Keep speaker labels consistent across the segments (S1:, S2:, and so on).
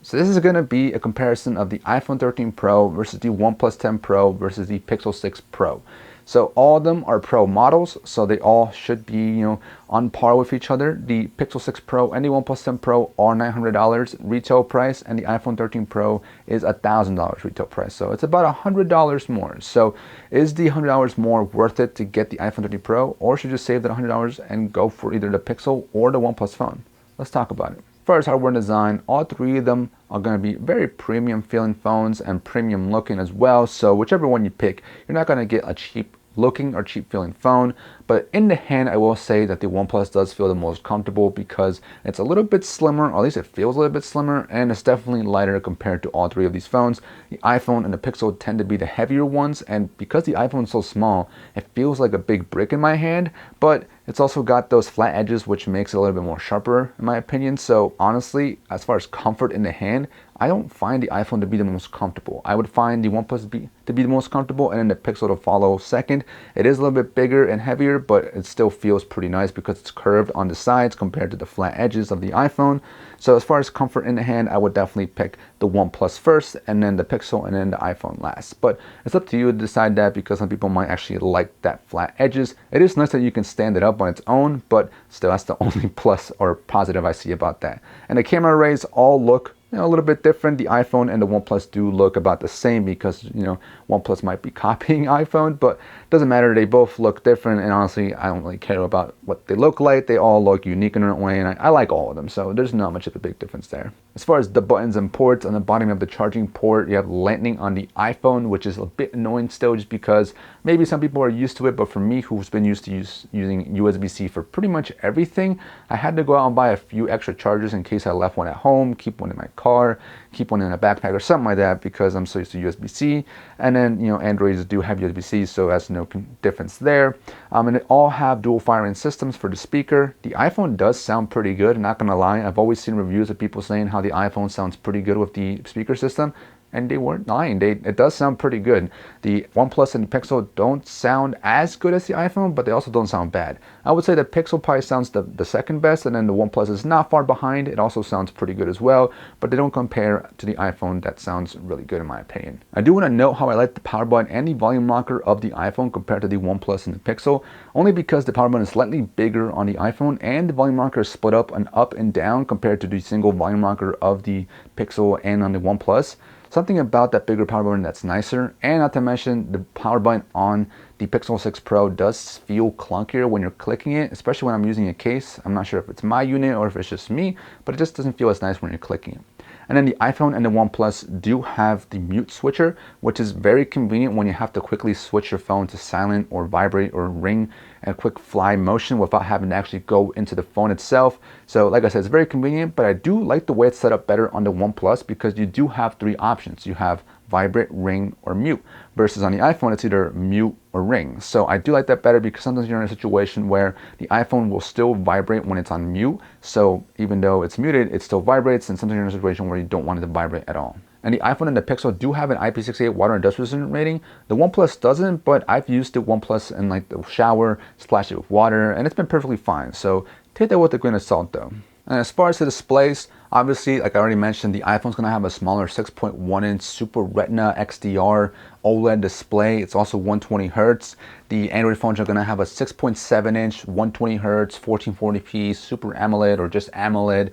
S1: So this is going to be a comparison of the iPhone 13 Pro versus the OnePlus 10 Pro versus the Pixel 6 Pro. So all of them are Pro models, so they all should be, on par with each other. The Pixel 6 Pro and the OnePlus 10 Pro are $900 retail price, and the iPhone 13 Pro is $1,000 retail price. So it's about $100 more. So is the $100 more worth it to get the iPhone 13 Pro, or should you save that $100 and go for either the Pixel or the OnePlus phone? Let's talk about it. First, hardware and design, all three of them are going to be very premium feeling phones and premium looking as well. So whichever one you pick, you're not going to get a cheap looking or cheap feeling phone, but in the hand I will say that the OnePlus does feel the most comfortable because it's a little bit slimmer, or at least it feels a little bit slimmer, and it's definitely lighter compared to all three of these phones. The iPhone and the Pixel tend to be the heavier ones, and because the iPhone is so small, it feels like a big brick in my hand, but it's also got those flat edges which makes it a little bit more sharper in my opinion. So honestly, as far as comfort in the hand, I don't find the iPhone to be the most comfortable. I would find the OnePlus to be the most comfortable, and then the Pixel to follow second. It is a little bit bigger and heavier, but it still feels pretty nice because it's curved on the sides compared to the flat edges of the iPhone. So as far as comfort in the hand, I would definitely pick the OnePlus first, and then the Pixel, and then the iPhone last. But it's up to you to decide that, because some people might actually like that flat edges. It is nice that you can stand it up on its own, but still that's the only plus or positive I see about that. And the camera arrays all look a little bit different. The iPhone and the OnePlus do look about the same because, OnePlus might be copying iPhone, but it doesn't matter. They both look different, and honestly, I don't really care about what they look like. They all look unique in their own way, and I like all of them, so there's not much of a big difference there. As far as the buttons and ports, on the bottom of the charging port, you have Lightning on the iPhone, which is a bit annoying still, just because maybe some people are used to it, but for me, who's been used to using USB-C for pretty much everything, I had to go out and buy a few extra chargers in case I left one at home, keep one in my car, keep one in a backpack or something like that, because I'm so used to USB-C. And then, Androids do have USB-C, so that's no difference there. And they all have dual firing systems for the speaker. The iPhone does sound pretty good, I'm not gonna lie. I've always seen reviews of people saying how the iPhone sounds pretty good with the speaker system, and they weren't lying. It does sound pretty good. The OnePlus and the Pixel don't sound as good as the iPhone, but they also don't sound bad. I would say the Pixel probably sounds the second best, and then the OnePlus is not far behind. It also sounds pretty good as well, but they don't compare to the iPhone. That sounds really good in my opinion. I do want to note how I like the power button and the volume rocker of the iPhone compared to the OnePlus and the Pixel, only because the power button is slightly bigger on the iPhone, and the volume rocker is split up and down compared to the single volume rocker of the Pixel and on the OnePlus. Something about that bigger power button that's nicer, and not to mention the power button on the Pixel 6 Pro does feel clunkier when you're clicking it, especially when I'm using a case. I'm not sure if it's my unit or if it's just me, but it just doesn't feel as nice when you're clicking it. And then the iPhone and the OnePlus do have the mute switcher, which is very convenient when you have to quickly switch your phone to silent or vibrate or ring in a quick fly motion without having to actually go into the phone itself. So like I said, it's very convenient, but I do like the way it's set up better on the OnePlus, because you do have three options. You have vibrate, ring, or mute, versus on the iPhone it's either mute or ring. So I do like that better, because sometimes you're in a situation where the iPhone will still vibrate when it's on mute, so even though it's muted, it still vibrates, and sometimes you're in a situation where you don't want it to vibrate at all. And the iPhone and the Pixel do have an IP68 water and dust resistant rating. The OnePlus doesn't, but I've used the OnePlus in like the shower, splashed it with water, and it's been perfectly fine. So take that with a grain of salt though. And as far as the displays, obviously, like I already mentioned, the iPhone's gonna have a smaller 6.1 inch Super Retina XDR OLED display. It's also 120 Hertz. The Android phones are gonna have a 6.7 inch 120 Hertz 1440p Super AMOLED or just AMOLED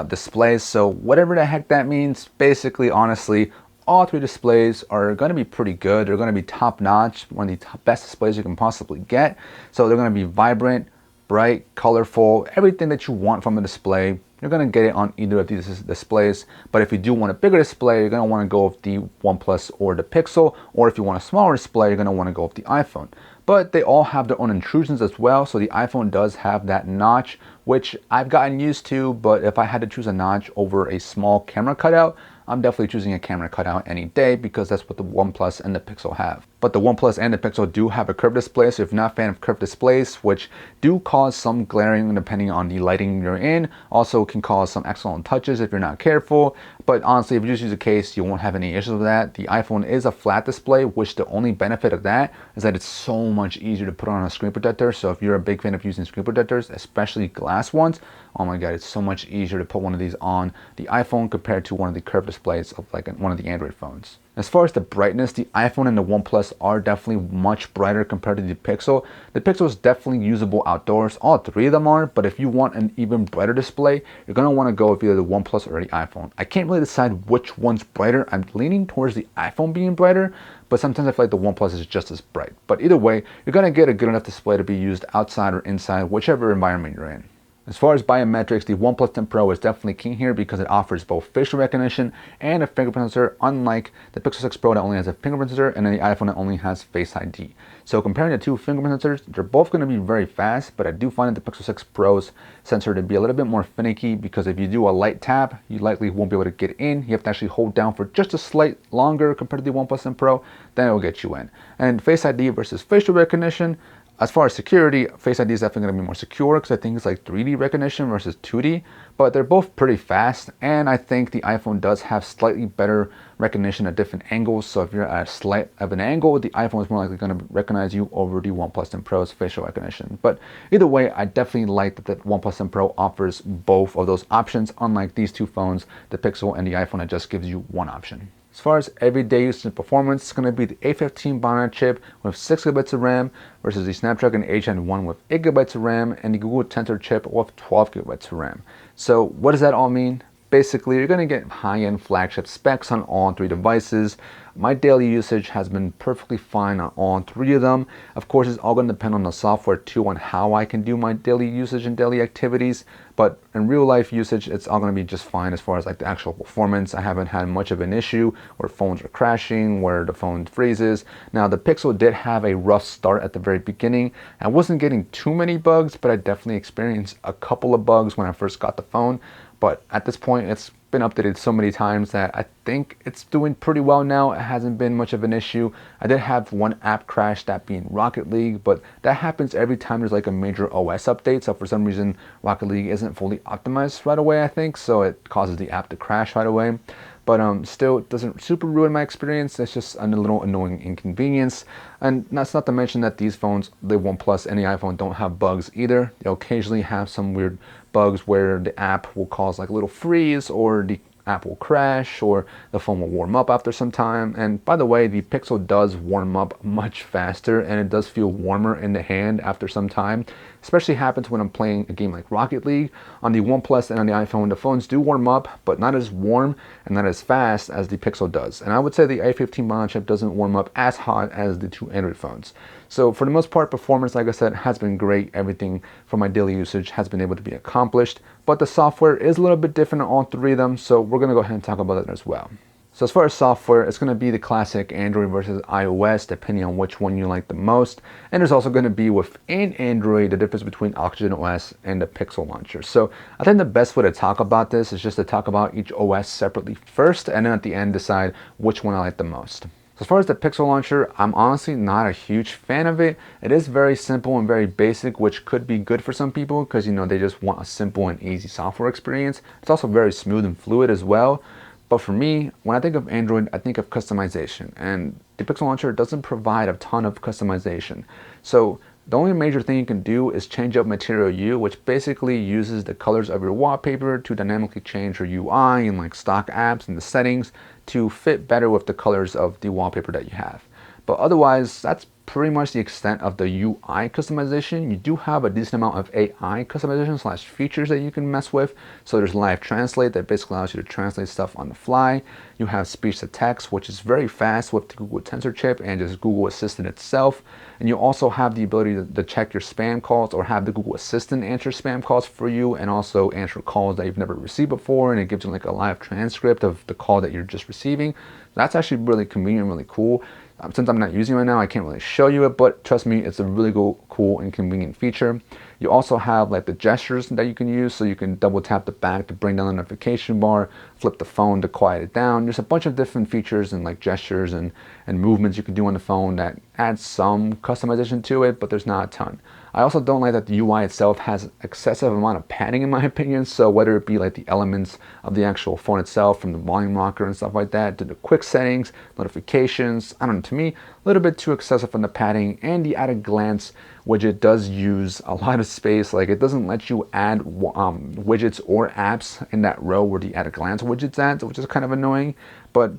S1: displays. So whatever the heck that means, basically, honestly, all three displays are going to be pretty good. They're going to be top notch, one of the best displays you can possibly get. So they're going to be vibrant, bright, colorful, everything that you want from a display. You're going to get it on either of these displays. But if you do want a bigger display, you're going to want to go with the OnePlus or the Pixel. Or if you want a smaller display, you're going to want to go with the iPhone. But they all have their own intrusions as well. So the iPhone does have that notch, which I've gotten used to. But if I had to choose a notch over a small camera cutout, I'm definitely choosing a camera cutout any day, because that's what the OnePlus and the Pixel have. But the OnePlus and the Pixel do have a curved display, so if you're not a fan of curved displays, which do cause some glaring depending on the lighting you're in, also can cause some accidental touches if you're not careful. But honestly, if you just use a case, you won't have any issues with that. The iPhone is a flat display, which the only benefit of that is that it's so much easier to put on a screen protector. So if you're a big fan of using screen protectors, especially glass ones, oh my god, it's so much easier to put one of these on the iPhone compared to one of the curved displays of like one of the Android phones. As far as the brightness, the iPhone and the OnePlus are definitely much brighter compared to the Pixel. The Pixel is definitely usable outdoors. All three of them are, but if you want an even brighter display, you're going to want to go with either the OnePlus or the iPhone. I can't really decide which one's brighter. I'm leaning towards the iPhone being brighter, but sometimes I feel like the OnePlus is just as bright. But either way, you're going to get a good enough display to be used outside or inside, whichever environment you're in. As far as biometrics, the OnePlus 10 Pro is definitely king here because it offers both facial recognition and a fingerprint sensor, unlike the Pixel 6 Pro that only has a fingerprint sensor and then the iPhone that only has Face ID. So comparing the two fingerprint sensors, they're both going to be very fast, but I do find the Pixel 6 Pro's sensor to be a little bit more finicky because if you do a light tap, you likely won't be able to get in. You have to actually hold down for just a slight longer compared to the OnePlus 10 Pro, then it will get you in. And Face ID versus facial recognition, as far as security, Face ID is definitely going to be more secure because I think it's like 3D recognition versus 2D, but they're both pretty fast, and I think the iPhone does have slightly better recognition at different angles, so if you're at a slight of an angle, the iPhone is more likely going to recognize you over the OnePlus 10 Pro's facial recognition. But either way, I definitely like that the OnePlus 10 Pro offers both of those options, unlike these two phones, the Pixel and the iPhone, that just gives you one option. As far as everyday use and performance, it's going to be the A15 Bionic chip with 6GB of RAM versus the Snapdragon 8 Gen 1 with 8GB of RAM and the Google Tensor chip with 12GB of RAM. So what does that all mean? Basically, you're going to get high-end flagship specs on all three devices. My daily usage has been perfectly fine on all three of them. Of course, it's all going to depend on the software too, on how I can do my daily usage and daily activities. But in real life usage, it's all going to be just fine as far as like the actual performance. I haven't had much of an issue where phones are crashing, where the phone freezes. Now, the Pixel did have a rough start at the very beginning. I wasn't getting too many bugs, but I definitely experienced a couple of bugs when I first got the phone. But at this point, it's been updated so many times that I think it's doing pretty well now. It hasn't been much of an issue. I did have one app crash, that being Rocket League, but that happens every time there's like a major OS update. So for some reason, Rocket League isn't fully optimized right away, I think. So it causes the app to crash right away. But still, it doesn't super ruin my experience. It's just a little annoying inconvenience. And that's not to mention that these phones, the OnePlus and the iPhone, don't have bugs either. They'll occasionally have some weird bugs where the app will cause like a little freeze, or the app will crash, or the phone will warm up after some time. And by the way, the Pixel does warm up much faster, and it does feel warmer in the hand after some time. Especially happens when I'm playing a game like Rocket League. On the OnePlus and on the iPhone, the phones do warm up, but not as warm and not as fast as the Pixel does. And I would say the A15 Bionic chip doesn't warm up as hot as the two Android phones. So for the most part, performance, like I said, has been great. Everything for my daily usage has been able to be accomplished, but the software is a little bit different on all three of them, so we're going to go ahead and talk about it as well. So as far as software, it's going to be the classic Android versus iOS, depending on which one you like the most. And there's also going to be within Android the difference between Oxygen OS and the Pixel launcher. So I think the best way to talk about this is just to talk about each OS separately first, and then at the end decide which one I like the most. So as far as the Pixel launcher, I'm honestly not a huge fan of it. It is very simple and very basic, which could be good for some people because, you know, they just want a simple and easy software experience. It's also very smooth and fluid as well. But for me, when I think of Android, I think of customization, and the Pixel launcher doesn't provide a ton of customization. So the only major thing you can do is change up Material U, which basically uses the colors of your wallpaper to dynamically change your UI and like stock apps and the settings to fit better with the colors of the wallpaper that you have. But otherwise, that's pretty much the extent of the UI customization. You do have a decent amount of AI customization slash features that you can mess with. So there's Live Translate that basically allows you to translate stuff on the fly. You have speech to text, which is very fast with the Google Tensor chip and just Google Assistant itself. And you also have the ability to check your spam calls or have the Google Assistant answer spam calls for you and also answer calls that you've never received before. And it gives you like a live transcript of the call that you're just receiving. That's actually really convenient, really cool. Since I'm not using it right now, I can't really show you it, but trust me, it's a really cool and convenient feature. You also have like the gestures that you can use, so you can double tap the back to bring down the notification bar, flip the phone to quiet it down. There's a bunch of different features and like gestures and movements you can do on the phone that add some customization to it, but there's not a ton. I also don't like that the UI itself has excessive amount of padding in my opinion. So whether it be like the elements of the actual phone itself, from the volume rocker and stuff like that, to the quick settings, notifications, I don't know, to me, a little bit too excessive on the padding. And the at a glance widget does use a lot of space. Like it doesn't let you add widgets or apps in that row where the at a glance widget's at, which is kind of annoying. But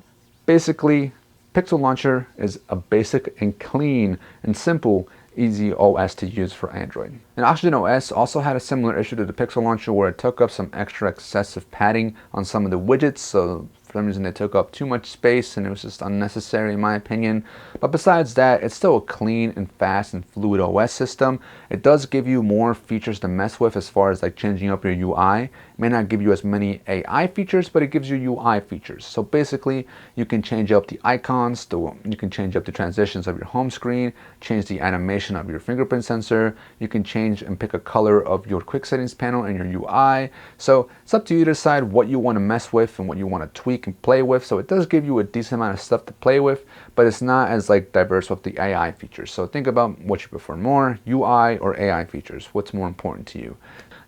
S1: basically, Pixel Launcher is a basic and clean and simple easy OS to use for Android. And Oxygen OS also had a similar issue to the Pixel Launcher, where it took up some extra excessive padding on some of the widgets. So for some reason, they took up too much space and it was just unnecessary in my opinion. But besides that, it's still a clean and fast and fluid OS system. It does give you more features to mess with as far as like changing up your UI. It may not give you as many AI features, but it gives you UI features. So basically, you can change up the icons, you can change up the transitions of your home screen, change the animation of your fingerprint sensor, you can change and pick a color of your quick settings panel in your UI. So it's up to you to decide what you want to mess with and what you want to tweak and play with. So it does give you a decent amount of stuff to play with, but it's not as like diverse with the AI features. So think about what you prefer more, UI or AI features. What's more important to you?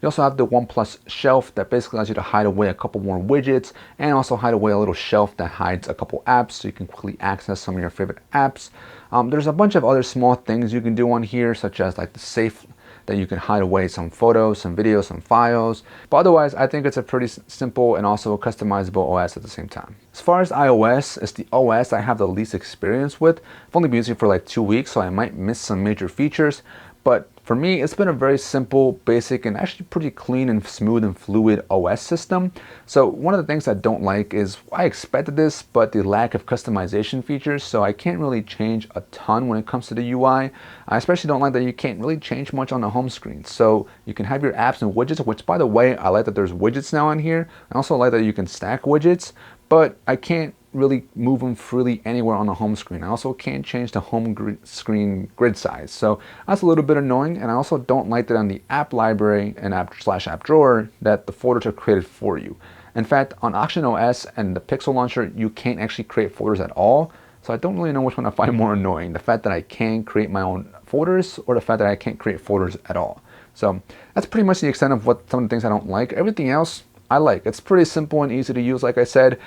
S1: You also have the OnePlus shelf that basically allows you to hide away a couple more widgets, and also hide away a little shelf that hides a couple apps so you can quickly access some of your favorite apps. There's a bunch of other small things you can do on here, such as like the safe, that you can hide away some photos, some videos, some files. But otherwise, I think it's a pretty simple and also customizable OS at the same time. As far as iOS, it's the OS I have the least experience with. I've only been using it for like 2 weeks, so I might miss some major features. But for me, it's been a very simple, basic, and actually pretty clean and smooth and fluid OS system. So one of the things I don't like is, I expected this, but the lack of customization features. So I can't really change a ton when it comes to the UI. I especially don't like that you can't really change much on the home screen. So you can have your apps and widgets, which by the way, I like that there's widgets now on here. I also like that you can stack widgets, but I can't really move them freely anywhere on the home screen. I also can't change the home screen grid size. So that's a little bit annoying. And I also don't like that on the app library and app drawer that the folders are created for you. In fact, on Oxygen OS and the Pixel Launcher, you can't actually create folders at all. So I don't really know which one I find more annoying, the fact that I can create my own folders or the fact that I can't create folders at all. So that's pretty much the extent of what some of the things I don't like. Everything else I like. It's pretty simple and easy to use, like I said.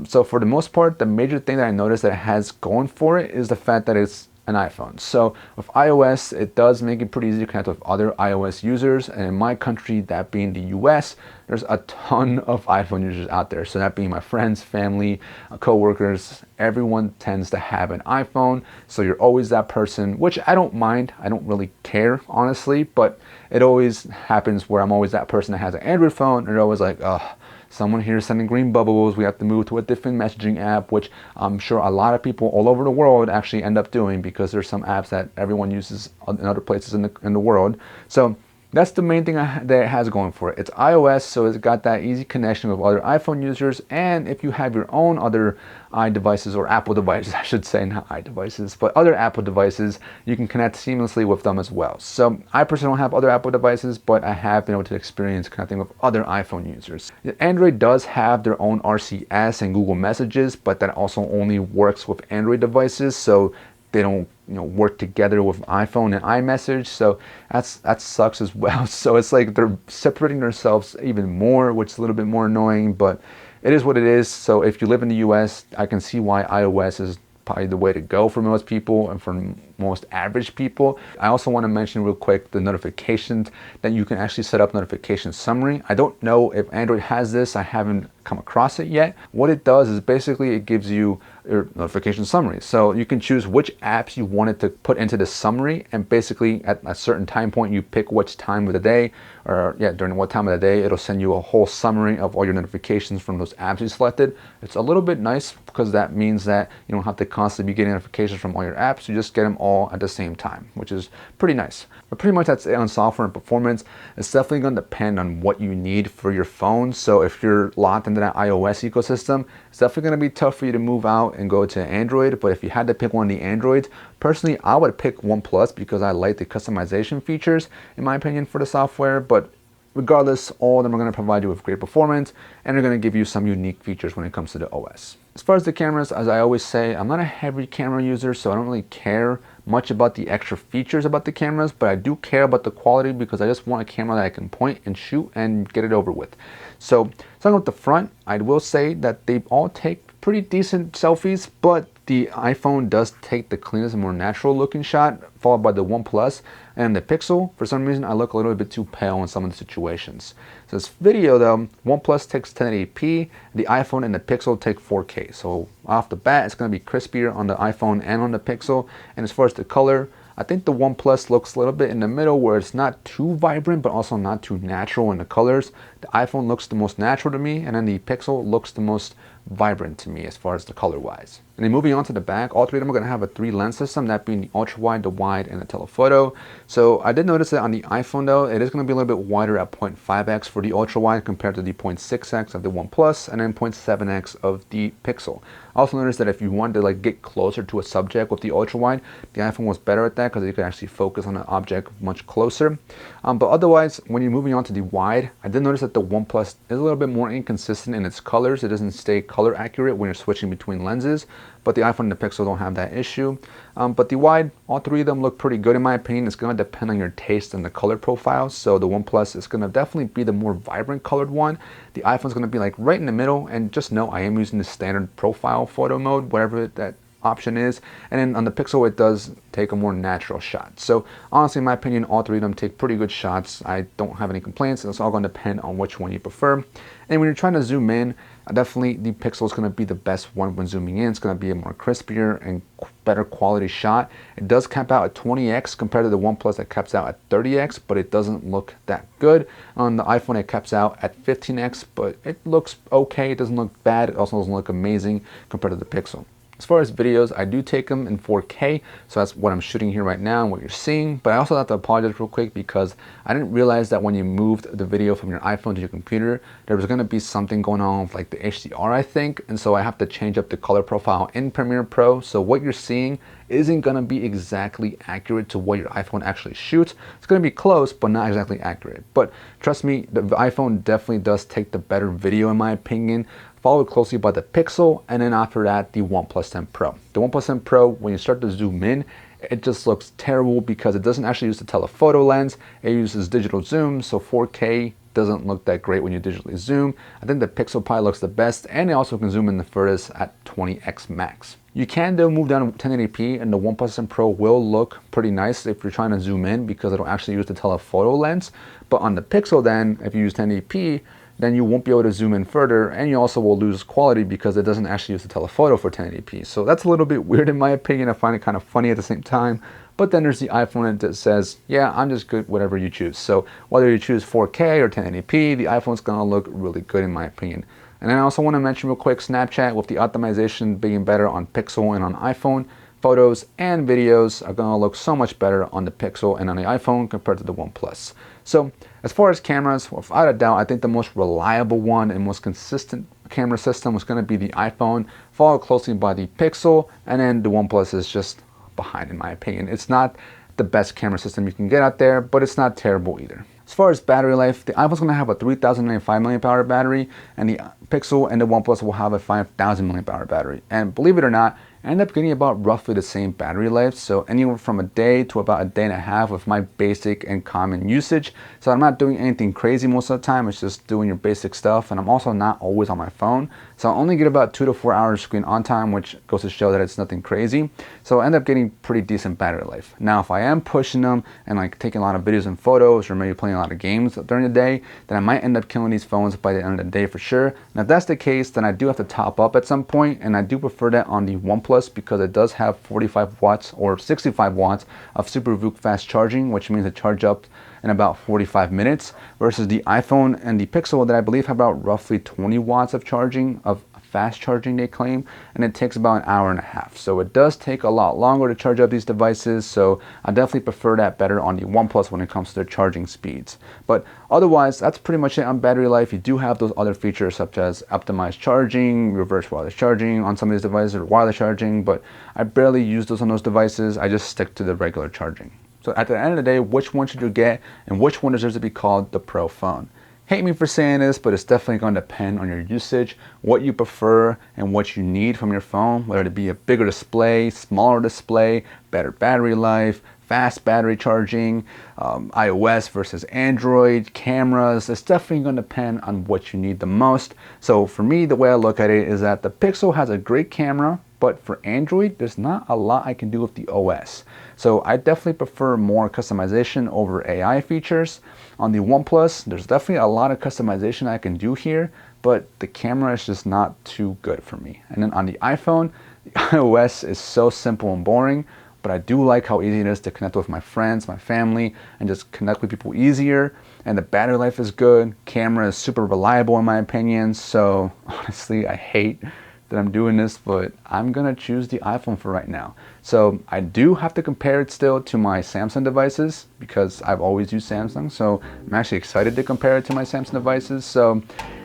S1: So for the most part, the major thing that I noticed that it has going for it is the fact that it's an iPhone. So with iOS, it does make it pretty easy to connect with other iOS users. And in my country, that being the US, there's a ton of iPhone users out there. So that being my friends, family, coworkers, everyone tends to have an iPhone. So you're always that person, which I don't mind. I don't really care, honestly, but it always happens where I'm always that person that has an Android phone, and they're always like, oh, someone here is sending green bubbles, we have to move to a different messaging app, which I'm sure a lot of people all over the world actually end up doing, because there's some apps that everyone uses in other places in the world. So that's the main thing that it has going for it. It's iOS, so it's got that easy connection with other iPhone users. And if you have your own other iDevices, or Apple devices, I should say, not iDevices, but other Apple devices, you can connect seamlessly with them as well. So I personally don't have other Apple devices, but I have been able to experience connecting with other iPhone users. Android does have their own RCS and Google Messages, but that also only works with Android devices. So they don't work together with iPhone and iMessage, so that sucks as well. So it's like they're separating themselves even more, which is a little bit more annoying, but it is what it is. So if you live in the US, I can see why iOS is probably the way to go for most people and for most average people. I also want to mention real quick the notifications, that you can actually set up notification summary. I don't know if Android has this. I haven't come across it yet. What it does is basically it gives you your notification summary. So you can choose which apps you wanted to put into the summary, and basically at a certain time point you pick which time of the day, or during what time of the day, it'll send you a whole summary of all your notifications from those apps you selected. It's a little bit nice because that means that you don't have to constantly be getting notifications from all your apps. You just get them all all at the same time, which is pretty nice. But pretty much that's it on software and performance. It's definitely going to depend on what you need for your phone. So if you're locked into that iOS ecosystem, it's definitely going to be tough for you to move out and go to Android. But if you had to pick one of the Androids, personally, I would pick OnePlus because I like the customization features, in my opinion, for the software. But regardless, all of them are going to provide you with great performance, and they're going to give you some unique features when it comes to the OS. As far as the cameras, as I always say, I'm not a heavy camera user, so I don't really care much about the extra features about the cameras, but I do care about the quality because I just want a camera that I can point and shoot and get it over with. So starting with the front, I will say that they all take pretty decent selfies, but the iPhone does take the cleanest and more natural looking shot, followed by the OnePlus and the Pixel. For some reason, I look a little bit too pale in some of the situations. So this video though, OnePlus takes 1080p, the iPhone and the Pixel take 4K. So off the bat, it's going to be crispier on the iPhone and on the Pixel. And as far as the color, I think the OnePlus looks a little bit in the middle where it's not too vibrant, but also not too natural in the colors. The iPhone looks the most natural to me, and then the Pixel looks the most vibrant to me as far as the color wise. And then moving on to the back, all three of them are going to have a 3-lens system, that being the ultra wide, the wide, and the telephoto. So I did notice that on the iPhone though, it is going to be a little bit wider at 0.5x for the ultra wide compared to the 0.6x of the OnePlus and then 0.7x of the Pixel. I also noticed that if you wanted to like get closer to a subject with the ultra wide, the iPhone was better at that because you could actually focus on an object much closer. But otherwise, when you're moving on to the wide, I did notice that the OnePlus is a little bit more inconsistent in its colors. It doesn't stay color accurate when you're switching between lenses, but the iPhone and the Pixel don't have that issue. But the wide, all three of them look pretty good in my opinion. It's going to depend on your taste and the color profile. So the OnePlus is going to definitely be the more vibrant colored one. The iPhone's going to be like right in the middle, and just know I am using the standard profile photo mode, whatever that option is. And then on the Pixel, it does take a more natural shot. So honestly, in my opinion, all three of them take pretty good shots. I don't have any complaints. It's all going to depend on which one you prefer. And when you're trying to zoom in, definitely the Pixel is going to be the best one when zooming in. It's going to be a more crispier and better quality shot. It does cap out at 20x compared to the OnePlus that caps out at 30x, but it doesn't look that good. On the iPhone, it caps out at 15x, but it looks okay. It doesn't look bad. It also doesn't look amazing compared to the Pixel. As far as videos, I do take them in 4K, so that's what I'm shooting here right now and what you're seeing. But I also have to apologize real quick because I didn't realize that when you moved the video from your iPhone to your computer, there was going to be something going on with like the HDR, I think. And so I have to change up the color profile in Premiere Pro. So what you're seeing isn't going to be exactly accurate to what your iPhone actually shoots. It's going to be close, but not exactly accurate. But trust me, the iPhone definitely does take the better video in my opinion, followed closely by the Pixel, and then after that, the OnePlus 10 Pro. The OnePlus 10 Pro, when you start to zoom in, it just looks terrible because it doesn't actually use the telephoto lens. It uses digital zoom, so 4K doesn't look that great when you digitally zoom. I think the Pixel probably looks the best, and it also can zoom in the furthest at 20x max. You can though move down to 1080p, and the OnePlus 10 Pro will look pretty nice if you're trying to zoom in because it'll actually use the telephoto lens. But on the Pixel then, if you use 1080p, then you won't be able to zoom in further, and you also will lose quality because it doesn't actually use the telephoto for 1080p. So that's a little bit weird in my opinion. I find it kind of funny at the same time. But then there's the iPhone that says, yeah, I'm just good, whatever you choose. So whether you choose 4K or 1080p, the iPhone's gonna look really good in my opinion. And then I also want to mention real quick, Snapchat, with the optimization being better on Pixel and on iPhone, photos and videos are gonna look so much better on the Pixel and on the iPhone compared to the OnePlus. So as far as cameras, without a doubt, I think the most reliable one and most consistent camera system was gonna be the iPhone, followed closely by the Pixel, and then the OnePlus is just behind in my opinion. It's not the best camera system you can get out there, but it's not terrible either. As far as battery life, the iPhone's gonna have a 3095 milliamp hour battery, and the Pixel and the OnePlus will have a 5000 milliamp hour battery. And believe it or not, I end up getting about roughly the same battery life, so anywhere from a day to about a day and a half with my basic and common usage. So I'm not doing anything crazy most of the time, it's just doing your basic stuff, and I'm also not always on my phone. So I only get about 2 to 4 hours screen on time, which goes to show that it's nothing crazy. So I end up getting pretty decent battery life. Now if I am pushing them and like taking a lot of videos and photos, or maybe playing a lot of games during the day, then I might end up killing these phones by the end of the day for sure. And if that's the case, then I do have to top up at some point, and I do prefer that on the OnePlus because it does have 45 watts or 65 watts of super VOOC fast charging, which means it charge up in about 45 minutes, versus the iPhone and the Pixel that I believe have about roughly 20 watts of charging of fast charging, they claim, and it takes about an hour and a half. So it does take a lot longer to charge up these devices, so I definitely prefer that better on the OnePlus when it comes to their charging speeds. But otherwise, that's pretty much it on battery life. You do have those other features such as optimized charging, reverse wireless charging on some of these devices, or wireless charging, but I barely use those on those devices. I just stick to the regular charging. So at the end of the day, which one should you get and which one deserves to be called the Pro phone? Hate me for saying this, but it's definitely going to depend on your usage, what you prefer and what you need from your phone, whether it be a bigger display, smaller display, better battery life, fast battery charging, iOS versus Android, cameras. It's definitely going to depend on what you need the most. So for me, the way I look at it is that the Pixel has a great camera, but for Android, there's not a lot I can do with the OS. So I definitely prefer more customization over AI features. On the OnePlus, there's definitely a lot of customization I can do here, but the camera is just not too good for me. And then on the iPhone, the iOS is so simple and boring, but I do like how easy it is to connect with my friends, my family, and just connect with people easier. And the battery life is good. Camera is super reliable in my opinion. So honestly, I hate that I'm doing this, but I'm gonna choose the iPhone for right now. So I do have to compare it still to my Samsung devices because I've always used Samsung. So I'm actually excited to compare it to my Samsung devices. So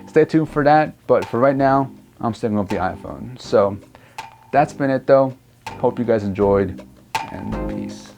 S1: stay tuned for that. But for right now, I'm sticking with the iPhone. So that's been it though. Hope you guys enjoyed, and peace.